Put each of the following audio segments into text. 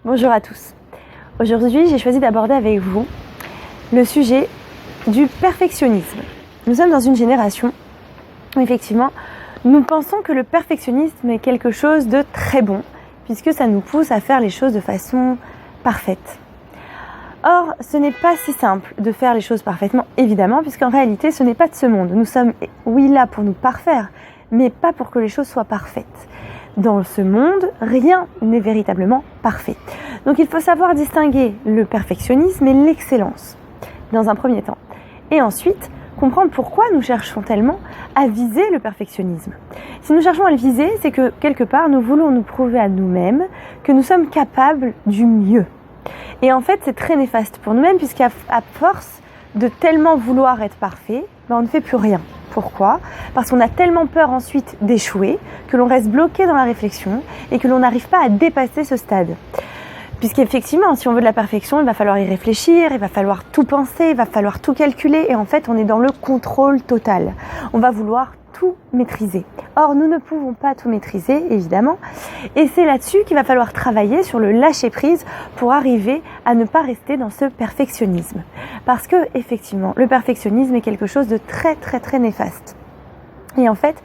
Bonjour à tous. Aujourd'hui, j'ai choisi d'aborder avec vous le sujet du perfectionnisme. Nous sommes dans une génération où effectivement, nous pensons que le perfectionnisme est quelque chose de très bon, puisque ça nous pousse à faire les choses de façon parfaite. Or, ce n'est pas si simple de faire les choses parfaitement, évidemment, puisqu'en réalité, ce n'est pas de ce monde. Nous sommes, oui, là pour nous parfaire, mais pas pour que les choses soient parfaites. Dans ce monde, rien n'est véritablement parfait. Donc il faut savoir distinguer le perfectionnisme et l'excellence, dans un premier temps. Et ensuite, comprendre pourquoi nous cherchons tellement à viser le perfectionnisme. Si nous cherchons à le viser, c'est que quelque part, nous voulons nous prouver à nous-mêmes que nous sommes capables du mieux. Et en fait, c'est très néfaste pour nous-mêmes, puisqu'à force de tellement vouloir être parfait, on ne fait plus rien. Pourquoi ? Parce qu'on a tellement peur ensuite d'échouer que l'on reste bloqué dans la réflexion et que l'on n'arrive pas à dépasser ce stade. Puisqu'effectivement, si on veut de la perfection, il va falloir y réfléchir, il va falloir tout penser, il va falloir tout calculer et en fait, on est dans le contrôle total. On va vouloir tout maîtriser. Or, nous ne pouvons pas tout maîtriser, évidemment, et c'est là-dessus qu'il va falloir travailler sur le lâcher-prise pour arriver à ne pas rester dans ce perfectionnisme. Parce que, effectivement, le perfectionnisme est quelque chose de très, très, très néfaste. Et en fait,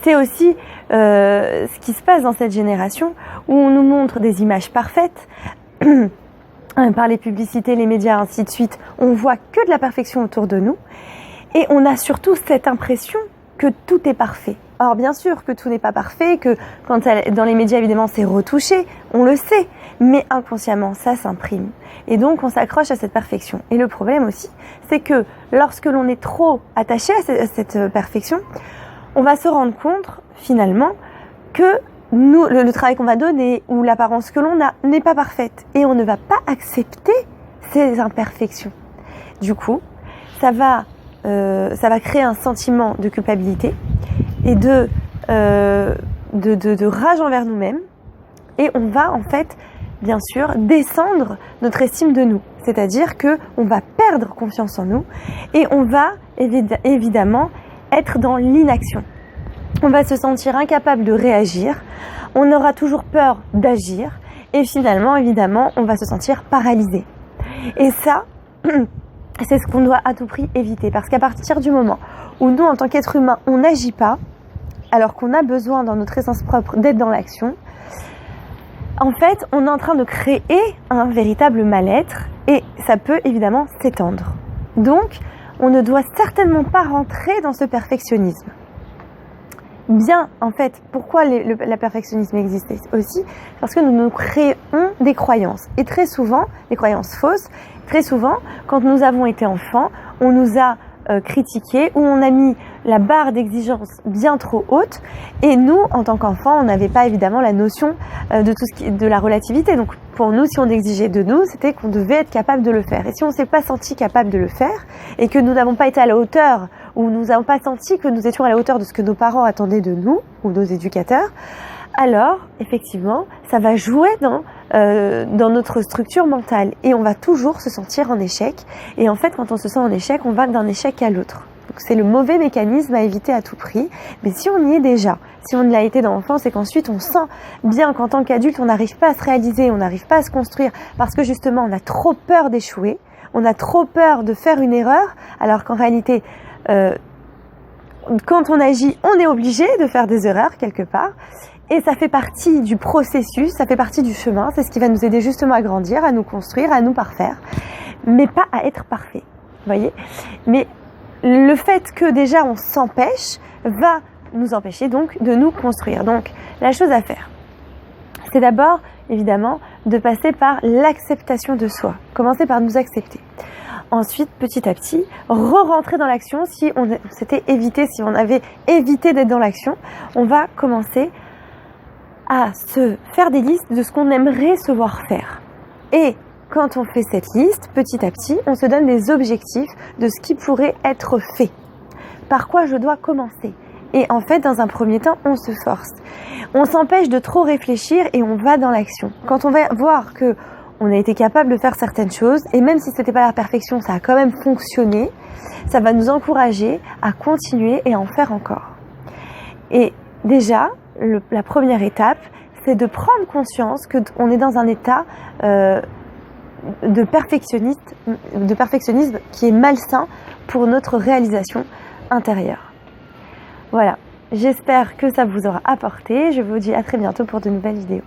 c'est aussi ce qui se passe dans cette génération où on nous montre des images parfaites, par les publicités, les médias, ainsi de suite. On voit que de la perfection autour de nous et on a surtout cette impression que tout est parfait. Or, bien sûr que tout n'est pas parfait, que dans les médias, évidemment, c'est retouché, on le sait, mais inconsciemment, ça s'imprime. Et donc, on s'accroche à cette perfection. Et le problème aussi, c'est que lorsque l'on est trop attaché à cette perfection, on va se rendre compte, finalement, que le travail qu'on va donner ou l'apparence que l'on a n'est pas parfaite. Et on ne va pas accepter ces imperfections. Du coup, ça va créer un sentiment de culpabilité et de rage envers nous-mêmes. Et on va, en fait, bien sûr, descendre notre estime de nous. C'est-à-dire qu'on va perdre confiance en nous et on va, évidemment, être dans l'inaction. On va se sentir incapable de réagir, on aura toujours peur d'agir et finalement, évidemment, on va se sentir paralysé. Et ça, c'est ce qu'on doit à tout prix éviter parce qu'à partir du moment où nous, en tant qu'être humain, on n'agit pas, alors qu'on a besoin dans notre essence propre d'être dans l'action, en fait, on est en train de créer un véritable mal-être et ça peut évidemment s'étendre. Donc, on ne doit certainement pas rentrer dans ce perfectionnisme. Bien, en fait, pourquoi le perfectionnisme existe aussi ? Parce que nous nous créons des croyances. Et très souvent, des croyances fausses, très souvent, quand nous avons été enfants, on nous a critiqué ou on a mis la barre d'exigence bien trop haute. Et nous, en tant qu'enfants, on n'avait pas évidemment la notion de la relativité. Donc, pour nous, si on exigeait de nous, c'était qu'on devait être capable de le faire. Et si on ne s'est pas senti capable de le faire et que nous n'avons pas été à la hauteur ou nous n'avons pas senti que nous étions à la hauteur de ce que nos parents attendaient de nous ou nos éducateurs, alors, effectivement, ça va jouer dans notre structure mentale et on va toujours se sentir en échec. Et en fait, quand on se sent en échec, on va d'un échec à l'autre. Donc, c'est le mauvais mécanisme à éviter à tout prix. Mais si on y est déjà, si on l'a été dans l'enfance et qu'ensuite on sent bien qu'en tant qu'adulte, on n'arrive pas à se réaliser, on n'arrive pas à se construire parce que justement, on a trop peur d'échouer, on a trop peur de faire une erreur, alors qu'en réalité, quand on agit, on est obligé de faire des erreurs quelque part. Et ça fait partie du processus, ça fait partie du chemin, c'est ce qui va nous aider justement à grandir, à nous construire, à nous parfaire, mais pas à être parfait, vous voyez ? Mais le fait que déjà on s'empêche va nous empêcher donc de nous construire. Donc la chose à faire, c'est d'abord évidemment de passer par l'acceptation de soi, commencer par nous accepter. Ensuite, petit à petit, re-rentrer dans l'action si on avait évité d'être dans l'action, on va commencer à se faire des listes de ce qu'on aimerait se voir faire. Et quand on fait cette liste, petit à petit, on se donne des objectifs de ce qui pourrait être fait. Par quoi je dois commencer ? Et en fait, dans un premier temps, on se force. On s'empêche de trop réfléchir et on va dans l'action. Quand on va voir que on a été capable de faire certaines choses, et même si c'était pas la perfection, ça a quand même fonctionné, ça va nous encourager à continuer et à en faire encore. Et déjà, la première étape, c'est de prendre conscience qu'on est dans un état de perfectionnisme qui est malsain pour notre réalisation intérieure. Voilà, j'espère que ça vous aura apporté. Je vous dis à très bientôt pour de nouvelles vidéos.